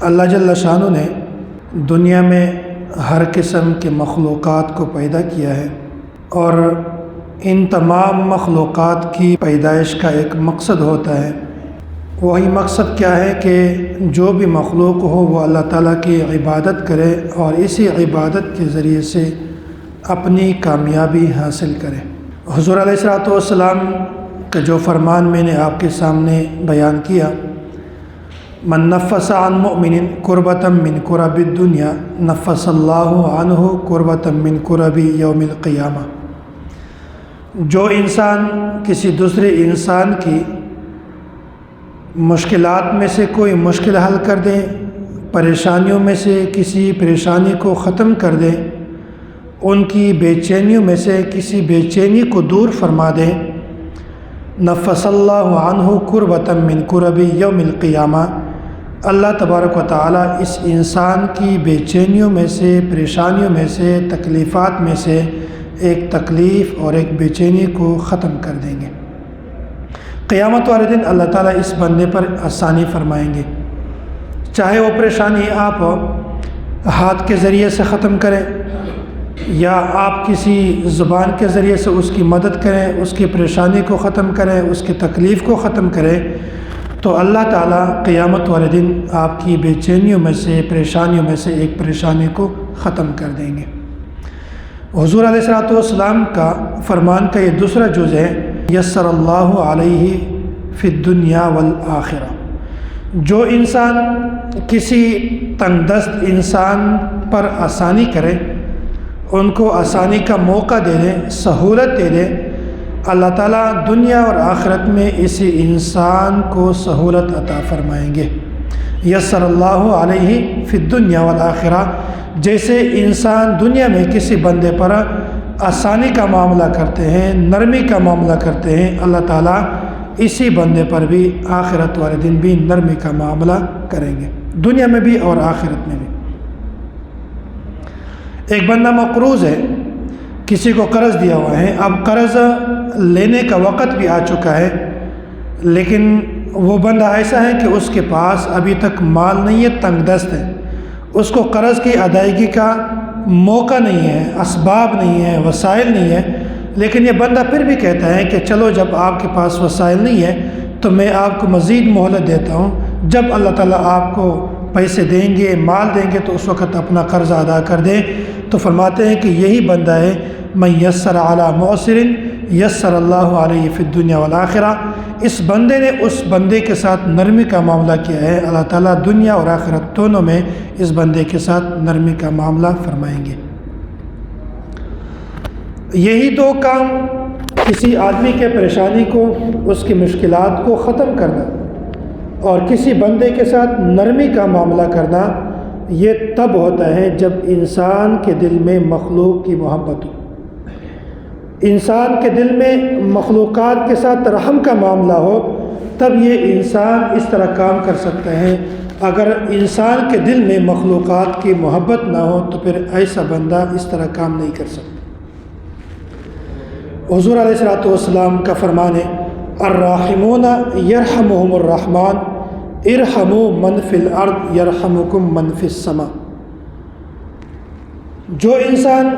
اللہ جل شانہ نے دنیا میں ہر قسم کے مخلوقات کو پیدا کیا ہے، اور ان تمام مخلوقات کی پیدائش کا ایک مقصد ہوتا ہے۔ وہی مقصد کیا ہے کہ جو بھی مخلوق ہو وہ اللہ تعالیٰ کی عبادت کرے اور اسی عبادت کے ذریعے سے اپنی کامیابی حاصل کرے۔ حضور علیہ الصلوۃ والسلام کا جو فرمان میں نے آپ کے سامنے بیان کیا، من نفس عن مؤمن کربۃ من کرب الدنیا نفس اللہ عنہ کربۃ من کرب یوم القیامہ، جو انسان کسی دوسرے انسان کی مشکلات میں سے کوئی مشکل حل کر دے، پریشانیوں میں سے کسی پریشانی کو ختم کر دے، ان کی بے چینیوں میں سے کسی بے چینی کو دور فرما دے، نفس اللہ عنہ کربۃ من کرب یوم القیامہ، اللہ تبارک و تعالیٰ اس انسان کی بے چینیوں میں سے، پریشانیوں میں سے، تکلیفات میں سے ایک تکلیف اور ایک بے چینی کو ختم کر دیں گے۔ قیامت والے دن اللہ تعالیٰ اس بندے پر آسانی فرمائیں گے، چاہے وہ پریشانی آپ ہاتھ کے ذریعے سے ختم کریں یا آپ کسی زبان کے ذریعے سے اس کی مدد کریں، اس کی پریشانی کو ختم کریں، اس کی تکلیف کو ختم کریں، تو اللہ تعالیٰ قیامت والے دن آپ کی بے چینیوں میں سے، پریشانیوں میں سے ایک پریشانی کو ختم کر دیں گے۔ حضور علیہ الصلوۃ والسلام کا فرمان کا یہ دوسرا جز ہے، یسر اللہ علیہ فی الدنیا والآخرہ، جو انسان کسی تنگ دست انسان پر آسانی کرے، ان کو آسانی کا موقع دے دے، سہولت دے دے، اللہ تعالیٰ دنیا اور آخرت میں اسی انسان کو سہولت عطا فرمائیں گے۔ یسر اللہ علیہ فی الدنیا والآخرہ، جیسے انسان دنیا میں کسی بندے پر آسانی کا معاملہ کرتے ہیں، نرمی کا معاملہ کرتے ہیں، اللہ تعالیٰ اسی بندے پر بھی آخرت والے دن بھی نرمی کا معاملہ کریں گے، دنیا میں بھی اور آخرت میں بھی۔ ایک بندہ مقروض ہے، کسی کو قرض دیا ہوا ہے، اب قرض لینے کا وقت بھی آ چکا ہے، لیکن وہ بندہ ایسا ہے کہ اس کے پاس ابھی تک مال نہیں ہے، تنگ دست ہے، اس کو قرض کی ادائیگی کا موقع نہیں ہے، اسباب نہیں ہے، وسائل نہیں ہے، لیکن یہ بندہ پھر بھی کہتا ہے کہ چلو جب آپ کے پاس وسائل نہیں ہے تو میں آپ کو مزید مہلت دیتا ہوں، جب اللہ تعالیٰ آپ کو پیسے دیں گے، مال دیں گے تو اس وقت اپنا قرض ادا کر دیں۔ تو فرماتے ہیں کہ یہی بندہ ہے من یسر علی معسر یسر اللہ علیہ فی الدنیا والآخرہ، اس بندے نے اس بندے کے ساتھ نرمی کا معاملہ کیا ہے، اللہ تعالیٰ دنیا اور آخرت دونوں میں اس بندے کے ساتھ نرمی کا معاملہ فرمائیں گے۔ یہی دو کام، کسی آدمی کے پریشانی کو، اس کی مشکلات کو ختم کرنا اور کسی بندے کے ساتھ نرمی کا معاملہ کرنا، یہ تب ہوتا ہے جب انسان کے دل میں مخلوق کی محبت ہو، انسان کے دل میں مخلوقات کے ساتھ رحم کا معاملہ ہو، تب یہ انسان اس طرح کام کر سکتا ہے۔ اگر انسان کے دل میں مخلوقات کی محبت نہ ہو تو پھر ایسا بندہ اس طرح کام نہیں کر سکتا۔ حضور علیہ الصلوۃ والسلام کا فرمان ہے، الراحمون یرحمہم الرحمن ارحموا من فی الارض یرحمکم من فی السماء، جو انسان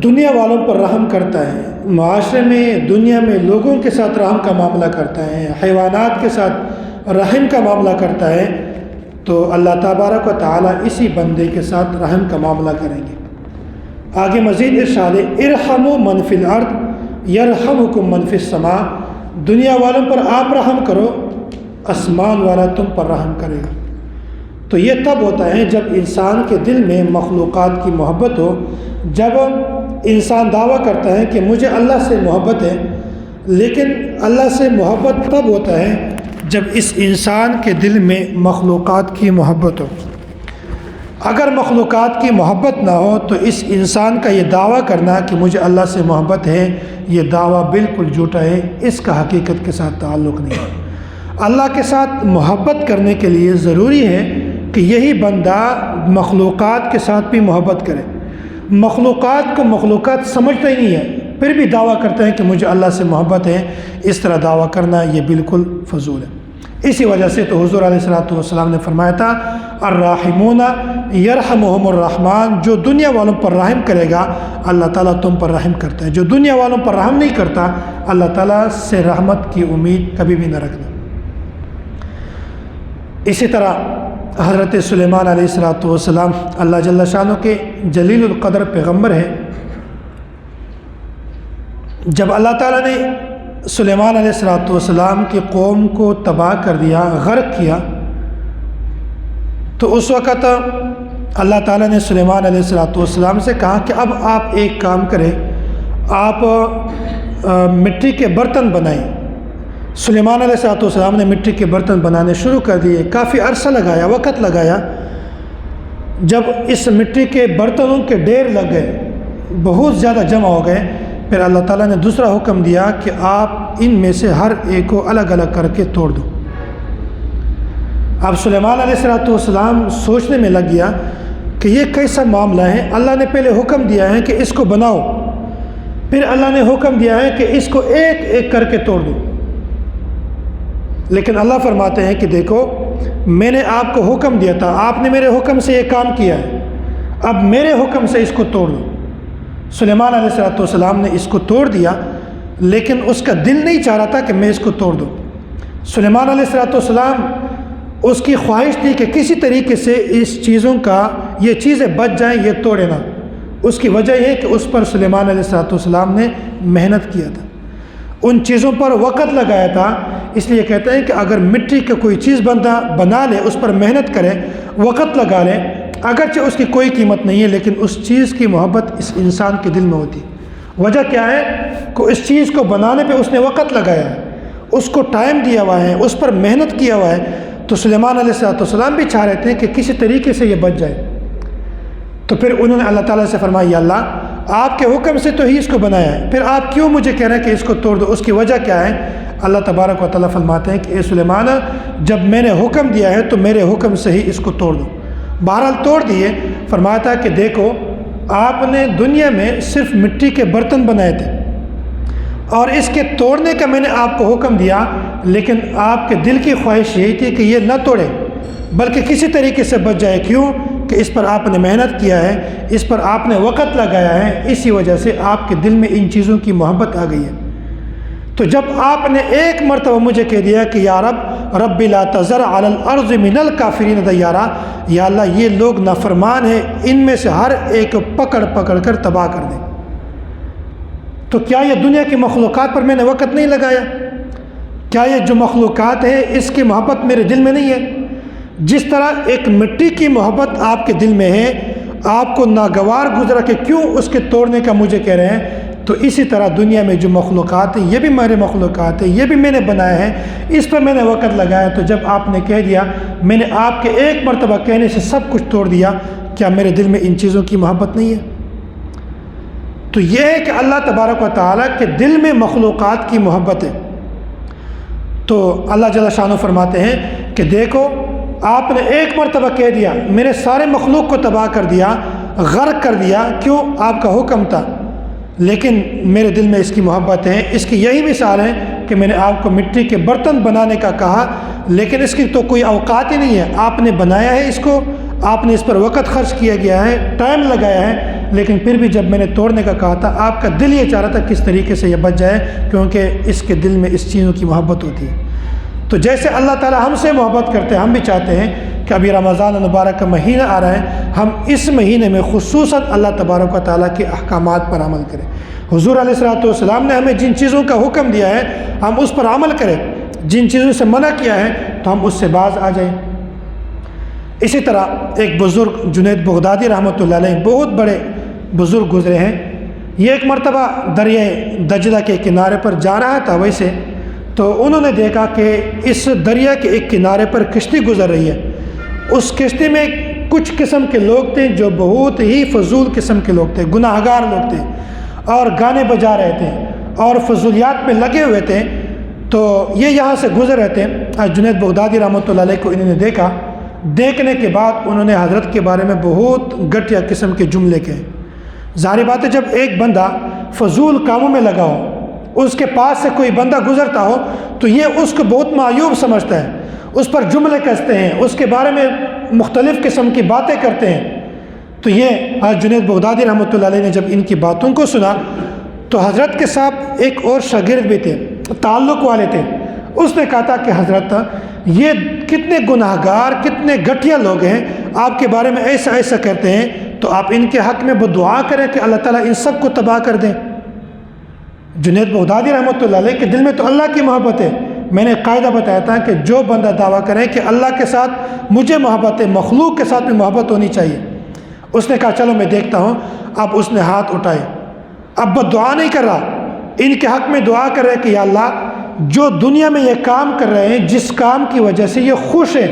دنیا والوں پر رحم کرتا ہے، معاشرے میں، دنیا میں لوگوں کے ساتھ رحم کا معاملہ کرتا ہے، حیوانات کے ساتھ رحم کا معاملہ کرتا ہے، تو اللہ تبارک و تعالیٰ اسی بندے کے ساتھ رحم کا معاملہ کریں گے۔ آگے مزید ارشاد ہے، ارحموا من فی الارض یرحمکم من فی السماء، دنیا والوں پر آپ رحم کرو، آسمان والا تم پر رحم کرے گا۔ تو یہ تب ہوتا ہے جب انسان کے دل میں مخلوقات کی محبت ہو، جب انسان دعویٰ کرتا ہے کہ مجھے اللہ سے محبت ہے، لیکن اللہ سے محبت تب ہوتا ہے جب اس انسان کے دل میں مخلوقات کی محبت ہو۔ اگر مخلوقات کی محبت نہ ہو تو اس انسان کا یہ دعویٰ کرنا کہ مجھے اللہ سے محبت ہے، یہ دعویٰ بالکل جھوٹا ہے، اس کا حقیقت کے ساتھ تعلق نہیں ہے۔ اللہ کے ساتھ محبت کرنے کے لیے ضروری ہے کہ یہی بندہ مخلوقات کے ساتھ بھی محبت کرے۔ مخلوقات کو مخلوقات سمجھتا ہی نہیں ہے، پھر بھی دعویٰ کرتا ہے کہ مجھے اللہ سے محبت ہے، اس طرح دعویٰ کرنا یہ بالکل فضول ہے۔ اسی وجہ سے تو حضور علیہ الصلوۃ والسلام نے فرمایا تھا الراحمون یرحمہم الرحمن، جو دنیا والوں پر رحم کرے گا اللہ تعالیٰ تم پر رحم کرتا ہے، جو دنیا والوں پر رحم نہیں کرتا اللہ تعالیٰ سے رحمت کی امید کبھی بھی نہ رکھنا۔ اسی طرح حضرت سلیمان علیہ الصلوۃ والسلام اللہ جل شانہ کے جلیل القدر پیغمبر ہیں۔ جب اللہ تعالیٰ نے سلیمان علیہ الصلوۃ والسلام کی قوم کو تباہ کر دیا، غرق کیا، تو اس وقت اللہ تعالیٰ نے سلیمان علیہ الصلوۃ والسلام سے کہا کہ اب آپ ایک کام کریں، آپ مٹی کے برتن بنائیں۔ سلیمان علیہ الصلوۃ والسلام نے مٹی کے برتن بنانے شروع کر دیے، کافی عرصہ لگایا، وقت لگایا۔ جب اس مٹی کے برتنوں کے ڈھیر لگ گئے، بہت زیادہ جمع ہو گئے، پھر اللہ تعالیٰ نے دوسرا حکم دیا کہ آپ ان میں سے ہر ایک کو الگ الگ کر کے توڑ دو۔ اب سلیمان علیہ الصلوۃ والسلام سوچنے میں لگ گیا کہ یہ کیسا معاملہ ہے، اللہ نے پہلے حکم دیا ہے کہ اس کو بناؤ، پھر اللہ نے حکم دیا ہے کہ اس کو ایک ایک کر کے توڑ دو، لیکن اللہ فرماتے ہیں کہ دیکھو میں نے آپ کو حکم دیا تھا، آپ نے میرے حکم سے یہ کام کیا ہے، اب میرے حکم سے اس کو توڑ دو۔ سلیمان علیہ الصلوۃ والسلام نے اس کو توڑ دیا، لیکن اس کا دل نہیں چاہ رہا تھا کہ میں اس کو توڑ دوں۔ سلیمان علیہ الصلوۃ والسلام اس کی خواہش تھی کہ کسی طریقے سے اس چیزوں کا یہ چیزیں بچ جائیں، یہ توڑے نہ۔ اس کی وجہ یہ کہ اس پر سلیمان علیہ الصلوۃ والسلام نے محنت کیا تھا، ان چیزوں پر وقت لگایا تھا۔ اس لیے کہتے ہیں کہ اگر مٹی کا کوئی چیز بندہ بنا لے، اس پر محنت کرے، وقت لگا لے، اگرچہ اس کی کوئی قیمت نہیں ہے لیکن اس چیز کی محبت اس انسان کے دل میں ہوتی ہے۔ وجہ کیا ہے کہ اس چیز کو بنانے پہ اس نے وقت لگایا ہے، اس کو ٹائم دیا ہوا ہے، اس پر محنت کیا ہوا ہے۔ تو سلیمان علیہ الصلوۃ والسلام بھی چاہ رہے تھے کہ کسی طریقے سے یہ بچ جائے، تو پھر انہوں نے اللہ تعالیٰ سے فرمایا یا اللہ آپ کے حکم سے تو ہی اس کو بنایا ہے، پھر آپ کیوں مجھے کہہ رہے ہیں کہ اس کو توڑ دو؟ اس کی وجہ کیا ہے؟ اللہ تبارک و تعالیٰ فرماتے ہیں کہ اے سلیمان، جب میں نے حکم دیا ہے تو میرے حکم سے ہی اس کو توڑ دو۔ بہرحال توڑ دیے۔ فرمایا تھا کہ دیکھو آپ نے دنیا میں صرف مٹی کے برتن بنائے تھے اور اس کے توڑنے کا میں نے آپ کو حکم دیا، لیکن آپ کے دل کی خواہش یہی تھی کہ یہ نہ توڑے بلکہ کسی طریقے سے بچ جائے۔ کیوں کہ اس پر آپ نے محنت کیا ہے، اس پر آپ نے وقت لگایا ہے، اسی وجہ سے آپ کے دل میں ان چیزوں کی محبت آ گئی ہے۔ تو جب آپ نے ایک مرتبہ مجھے کہہ دیا کہ یا رب لا تذر علی الارض من الکافرین دیارا، یا اللہ یہ لوگ نافرمان ہیں، ان میں سے ہر ایک پکڑ پکڑ کر تباہ کر دیں، تو کیا یہ دنیا کی مخلوقات پر میں نے وقت نہیں لگایا؟ کیا یہ جو مخلوقات ہیں اس کی محبت میرے دل میں نہیں ہے؟ جس طرح ایک مٹی کی محبت آپ کے دل میں ہے، آپ کو ناگوار گزرا کہ کیوں اس کے توڑنے کا مجھے کہہ رہے ہیں، تو اسی طرح دنیا میں جو مخلوقات ہیں یہ بھی میرے مخلوقات ہیں، یہ بھی میں نے بنایا ہے، اس پر میں نے وقت لگایا۔ تو جب آپ نے کہہ دیا میں نے آپ کے ایک مرتبہ کہنے سے سب کچھ توڑ دیا، کیا میرے دل میں ان چیزوں کی محبت نہیں ہے؟ تو یہ ہے کہ اللہ تبارک و تعالیٰ کے دل میں مخلوقات کی محبت ہے۔ تو اللہ جل شانہ فرماتے ہیں کہ دیکھو آپ نے ایک مرتبہ کہہ دیا، میرے سارے مخلوق کو تباہ کر دیا، غرق کر دیا، کیوں؟ آپ کا حکم تھا، لیکن میرے دل میں اس کی محبت ہے۔ اس کی یہی مثال ہے کہ میں نے آپ کو مٹی کے برتن بنانے کا کہا، لیکن اس کی تو کوئی اوقات ہی نہیں ہے، آپ نے بنایا ہے اس کو، آپ نے اس پر وقت خرچ کیا گیا ہے، ٹائم لگایا ہے، لیکن پھر بھی جب میں نے توڑنے کا کہا تھا آپ کا دل یہ چاہ رہا تھا کس طریقے سے یہ بچ جائے، کیونکہ اس کے دل میں اس چیزوں کی محبت ہوتی ہے۔ تو جیسے اللہ تعالیٰ ہم سے محبت کرتے ہیں، ہم بھی چاہتے ہیں کہ ابھی رمضان المبارک کا مہینہ آ رہا ہے، ہم اس مہینے میں خصوصاً اللہ تبارک و تعالیٰ کے احکامات پر عمل کریں۔ حضور علیہ الصلوۃ والسلام نے ہمیں جن چیزوں کا حکم دیا ہے ہم اس پر عمل کریں، جن چیزوں سے منع کیا ہے تو ہم اس سے باز آ جائیں۔ اسی طرح ایک بزرگ جنید بغدادی رحمۃ اللہ علیہ بہت بڑے بزرگ گزرے ہیں، یہ ایک مرتبہ دریائے دجلہ کے کنارے پر جا رہا تھا، ویسے تو انہوں نے دیکھا کہ اس دریا کے ایک کنارے پر کشتی گزر رہی ہے، اس کشتی میں کچھ قسم کے لوگ تھے جو بہت ہی فضول قسم کے لوگ تھے، گناہ گار لوگ تھے، اور گانے بجا رہے تھے اور فضولیات میں لگے ہوئے تھے۔ تو یہ یہاں سے گزر رہے تھے، جنید بغدادی رحمۃ اللہ علیہ کو انہوں نے دیکھا، دیکھنے کے بعد انہوں نے حضرت کے بارے میں بہت گھٹیا قسم کے جملے کہے۔ ظاہر بات ہے جب ایک بندہ فضول کاموں میں لگا ہو، اس کے پاس سے کوئی بندہ گزرتا ہو تو یہ اس کو بہت معیوب سمجھتا ہے، اس پر جملے کستے ہیں، اس کے بارے میں مختلف قسم کی باتیں کرتے ہیں۔ تو یہ آج جنید بغدادی رحمۃ اللہ علیہ نے جب ان کی باتوں کو سنا تو حضرت کے ساتھ ایک اور شاگرد بھی تھے، تعلق والے تھے، اس نے کہا تھا کہ حضرت یہ کتنے گناہ گار، کتنے گھٹیا لوگ ہیں، آپ کے بارے میں ایسا ایسا کہتے ہیں، تو آپ ان کے حق میں بدعا کریں کہ اللہ تعالیٰ ان سب کو تباہ کر دیں۔ جنید بغدادی رحمۃ اللہ علیہ کے دل میں تو اللہ کی محبت ہے۔ میں نے قاعدہ بتایا تھا کہ جو بندہ دعویٰ کرے کہ اللہ کے ساتھ مجھے محبت ہے، مخلوق کے ساتھ بھی محبت ہونی چاہیے۔ اس نے کہا چلو میں دیکھتا ہوں۔ اب اس نے ہاتھ اٹھائے، اب بد دعا نہیں کر رہا، ان کے حق میں دعا کر رہے کہ یا اللہ جو دنیا میں یہ کام کر رہے ہیں، جس کام کی وجہ سے یہ خوش ہیں،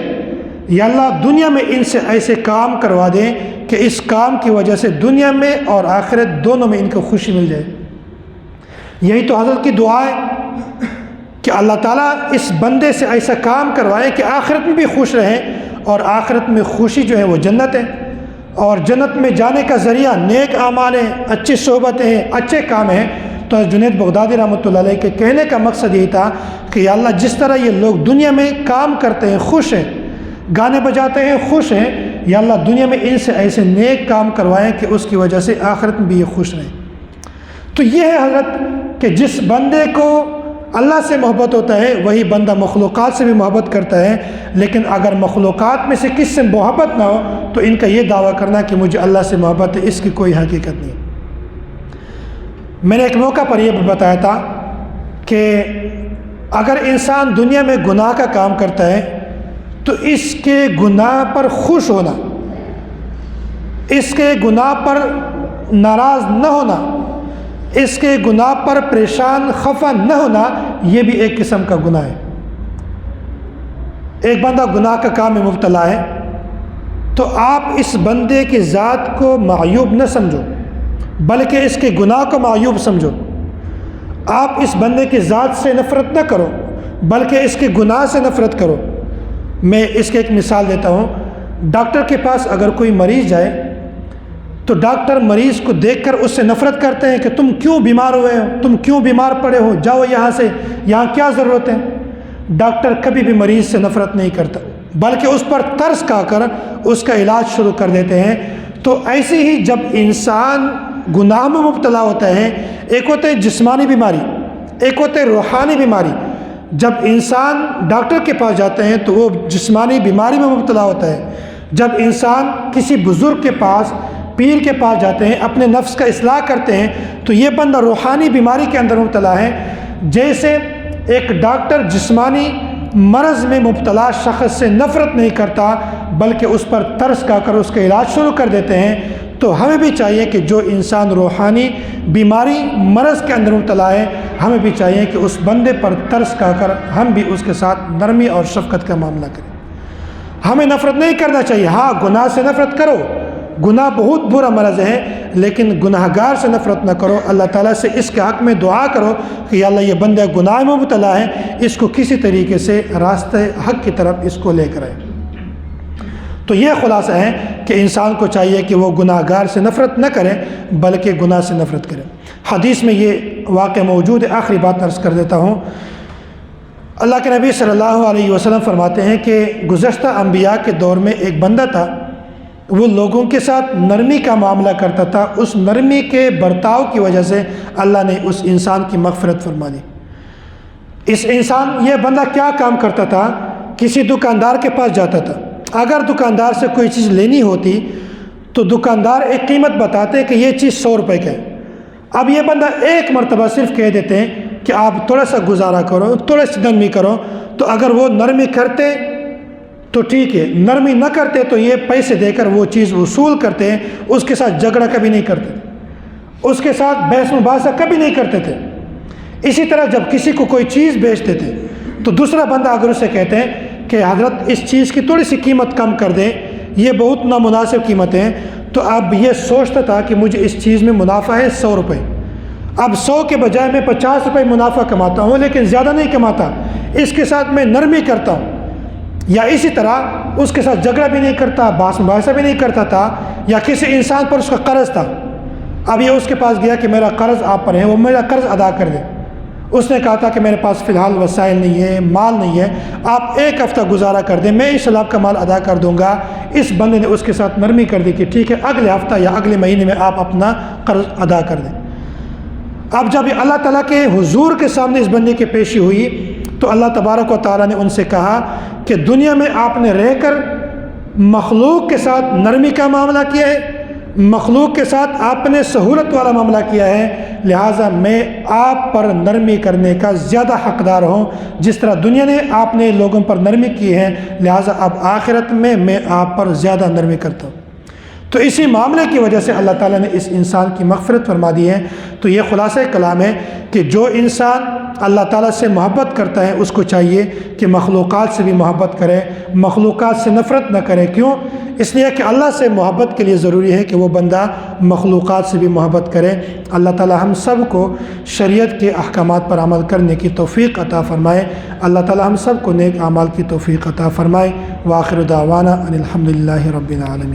یا اللہ دنیا میں ان سے ایسے کام کروا دیں کہ اس کام کی وجہ سے دنیا میں اور آخرت دونوں میں ان کو خوشی مل جائے۔ یہی تو حضرت کی دعا ہے کہ اللہ تعالیٰ اس بندے سے ایسا کام کروائے کہ آخرت میں بھی خوش رہیں، اور آخرت میں خوشی جو ہے وہ جنت ہے، اور جنت میں جانے کا ذریعہ نیک اعمال ہیں، اچھی صحبتیں ہیں، اچھے کام ہیں۔ تو جنید بغدادی رحمۃ اللہ علیہ کے کہنے کا مقصد یہی تھا کہ یا اللہ جس طرح یہ لوگ دنیا میں کام کرتے ہیں خوش ہیں، گانے بجاتے ہیں خوش ہیں، یا اللہ دنیا میں ان سے ایسے نیک کام کروائیں کہ اس کی وجہ سے آخرت میں بھی یہ خوش رہیں۔ تو یہ ہے حضرت کہ جس بندے کو اللہ سے محبت ہوتا ہے وہی بندہ مخلوقات سے بھی محبت کرتا ہے، لیکن اگر مخلوقات میں سے کس سے محبت نہ ہو تو ان کا یہ دعویٰ کرنا کہ مجھے اللہ سے محبت ہے، اس کی کوئی حقیقت نہیں۔ میں نے ایک موقع پر یہ بتایا تھا کہ اگر انسان دنیا میں گناہ کا کام کرتا ہے تو اس کے گناہ پر خوش ہونا، اس کے گناہ پر ناراض نہ ہونا، اس کے گناہ پر پریشان خفا نہ ہونا، یہ بھی ایک قسم کا گناہ ہے۔ ایک بندہ گناہ کا کام میں مبتلا ہے تو آپ اس بندے کی ذات کو معیوب نہ سمجھو، بلکہ اس کے گناہ کو معیوب سمجھو۔ آپ اس بندے کی ذات سے نفرت نہ کرو بلکہ اس کے گناہ سے نفرت کرو۔ میں اس کی ایک مثال دیتا ہوں۔ ڈاکٹر کے پاس اگر کوئی مریض جائے تو ڈاکٹر مریض کو دیکھ کر اس سے نفرت کرتے ہیں کہ تم کیوں بیمار ہوئے ہو، تم کیوں بیمار پڑے ہو، جاؤ یہاں سے، یہاں کیا ضرورت ہے۔ ڈاکٹر کبھی بھی مریض سے نفرت نہیں کرتا بلکہ اس پر ترس کھا کر اس کا علاج شروع کر دیتے ہیں۔ تو ایسے ہی جب انسان گناہ میں مبتلا ہوتا ہے، ایک ہوتا ہے جسمانی بیماری، ایک ہوتا ہے روحانی بیماری۔ جب انسان ڈاکٹر کے پاس جاتے ہیں تو وہ جسمانی بیماری میں مبتلا ہوتا ہے۔ جب انسان کسی بزرگ کے پاس، پیر کے پاس جاتے ہیں، اپنے نفس کا اصلاح کرتے ہیں، تو یہ بندہ روحانی بیماری کے اندر مبتلا ہے۔ جیسے ایک ڈاکٹر جسمانی مرض میں مبتلا شخص سے نفرت نہیں کرتا بلکہ اس پر ترس کھا کر اس کا علاج شروع کر دیتے ہیں، تو ہمیں بھی چاہیے کہ جو انسان روحانی بیماری مرض کے اندر مبتلا ہے، ہمیں بھی چاہیے کہ اس بندے پر ترس کھا کر ہم بھی اس کے ساتھ نرمی اور شفقت کا معاملہ کریں۔ ہمیں نفرت نہیں کرنا چاہیے، ہاں گناہ سے نفرت کرو، گناہ بہت برا مرض ہے، لیکن گناہ گار سے نفرت نہ کرو۔ اللہ تعالیٰ سے اس کے حق میں دعا کرو کہ یا اللہ یہ بندہ گناہ میں مبتلا ہے، اس کو کسی طریقے سے راستہ حق کی طرف اس کو لے کر آئے۔ تو یہ خلاصہ ہے کہ انسان کو چاہیے کہ وہ گناہ گار سے نفرت نہ کرے بلکہ گناہ سے نفرت کرے۔ حدیث میں یہ واقعہ موجود ہے، آخری بات عرض کر دیتا ہوں۔ اللہ کے نبی صلی اللہ علیہ وسلم فرماتے ہیں کہ گزشتہ انبیاء کے دور میں ایک بندہ تھا، وہ لوگوں کے ساتھ نرمی کا معاملہ کرتا تھا، اس نرمی کے برتاؤ کی وجہ سے اللہ نے اس انسان کی مغفرت فرما دی۔ اس انسان، یہ بندہ کیا کام کرتا تھا؟ کسی دکاندار کے پاس جاتا تھا، اگر دکاندار سے کوئی چیز لینی ہوتی تو دکاندار ایک قیمت بتاتے کہ یہ چیز 100 روپے کا ہے۔ اب یہ بندہ ایک مرتبہ صرف کہہ دیتے ہیں کہ آپ تھوڑا سا گزارا کرو، تھوڑا سی نرمی کرو، تو اگر وہ نرمی کرتے تو ٹھیک ہے، نرمی نہ کرتے تو یہ پیسے دے کر وہ چیز وصول کرتے ہیں، اس کے ساتھ جھگڑا کبھی نہیں کرتے تھے، اس کے ساتھ بحث مباحثہ کبھی نہیں کرتے تھے۔ اسی طرح جب کسی کو کوئی چیز بیچتے تھے تو دوسرا بندہ اگر اسے کہتے ہیں کہ حضرت اس چیز کی تھوڑی سی قیمت کم کر دیں، یہ بہت نامناسب قیمت ہے، تو اب یہ سوچتا تھا کہ مجھے اس چیز میں منافع ہے 100 روپے، اب 100 کے بجائے میں 50 روپے منافع کماتا ہوں، لیکن زیادہ نہیں کماتا، اس کے ساتھ میں نرمی کرتا ہوں۔ یا اسی طرح اس کے ساتھ جھگڑا بھی نہیں کرتا، بحث مباحثہ بھی نہیں کرتا تھا۔ یا کسی انسان پر اس کا قرض تھا، اب یہ اس کے پاس گیا کہ میرا قرض آپ پر ہے، وہ میرا قرض ادا کر دے، اس نے کہا تھا کہ میرے پاس فی الحال وسائل نہیں ہے، مال نہیں ہے، آپ ایک ہفتہ گزارا کر دیں، میں انشاءاللہ آپ کا مال ادا کر دوں گا۔ اس بندے نے اس کے ساتھ نرمی کر دی کہ ٹھیک ہے، اگلے ہفتہ یا اگلے مہینے میں آپ اپنا قرض ادا کر دیں۔ اب جب یہ اللہ تعالیٰ کے حضور کے سامنے اس بندے کی پیشی ہوئی تو اللہ تبارک و تعالیٰ نے ان سے کہا کہ دنیا میں آپ نے رہ کر مخلوق کے ساتھ نرمی کا معاملہ کیا ہے، مخلوق کے ساتھ آپ نے سہولت والا معاملہ کیا ہے، لہٰذا میں آپ پر نرمی کرنے کا زیادہ حقدار ہوں۔ جس طرح دنیا نے آپ نے لوگوں پر نرمی کی ہے، لہٰذا اب آخرت میں آپ پر زیادہ نرمی کرتا ہوں۔ تو اسی معاملے کی وجہ سے اللہ تعالیٰ نے اس انسان کی مغفرت فرما دی ہے۔ تو یہ خلاصہ کلام ہے کہ جو انسان اللہ تعالیٰ سے محبت کرتا ہے اس کو چاہیے کہ مخلوقات سے بھی محبت کرے، مخلوقات سے نفرت نہ کرے۔ کیوں؟ اس لیے کہ اللہ سے محبت کے لیے ضروری ہے کہ وہ بندہ مخلوقات سے بھی محبت کرے۔ اللہ تعالیٰ ہم سب کو شریعت کے احکامات پر عمل کرنے کی توفیق عطا فرمائے۔ اللہ تعالیٰ ہم سب کو نیک اعمال کی توفیق عطا فرمائے۔ وآخر دعوانا ان الحمد للہ رب العالمین۔